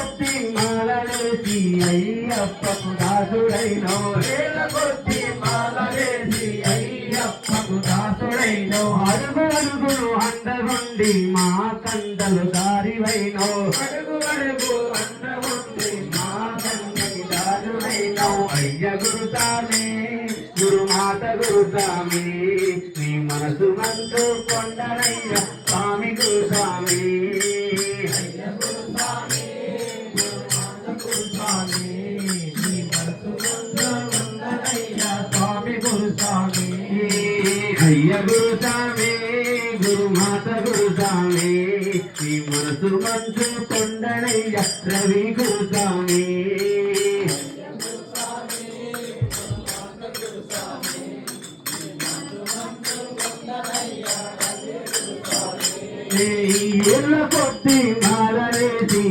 కొద్ది మాలలేసి అయ్యప్పకు దాసుడైనో ఏళ్ళ కొద్ది మాలలేసి అయ్యప్పకు దాసుడైనో అడుగు అడుగును అండగుండి మా కండలు దారివైనో అడుగు అడుగు అండగుండి మా కండకి దారుడైనో అయ్య గురుతామే గురుమాత గురుస్వామి నీ మనసు మంచు కొండనయ్య స్వామి గురుస్వామి అయ్య గురుస్వామి గురుమాత గురుస్వామి నీ మనసు మంచు కొండనయ్య స్వామి గురుస్వామి అయ్య గురుస్వామి గురుమాత గురుస్వామి నీ మనసు మంచు కొండనయ్య రవి గురుస్వామి కొద్ది మాలరేసి